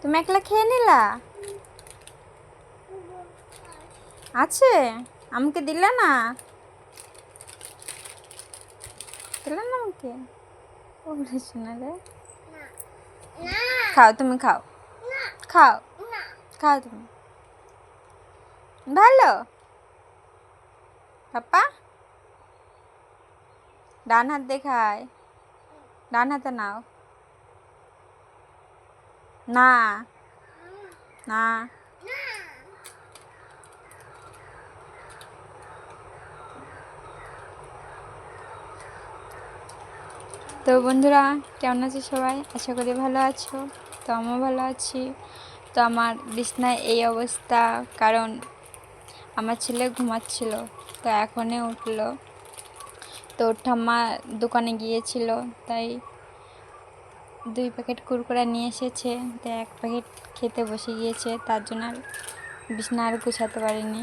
তুমি একলা খেয়ে নিলা? আছে, আমাকে দিলে না? দিলে না আমাকে? ওরে শোনা রে, খাও তুমি, খাও খাও খাও তুমি। ভালো পাপা, ডান হাত দেখায়, ডান হাতে নাও। না না, তো বন্ধুরা কেমন আছো সবাই? আশা করি ভালো আছো। তো আমিও ভালো আছি। তো আমার বিছনায় এই অবস্থা, কারণ আমার ছেলে ঘুমাচ্ছিল, তো এখনই উঠলো। তো ওর ঠাম্মা দোকানে গিয়েছিল, তাই 2 প্যাকেট কুরকুরা নিয়ে এসেছে, তো 1 প্যাকেট খেতে বসে গিয়েছে, তার জন্য আর বিছনা আর গুছাতে পারিনি।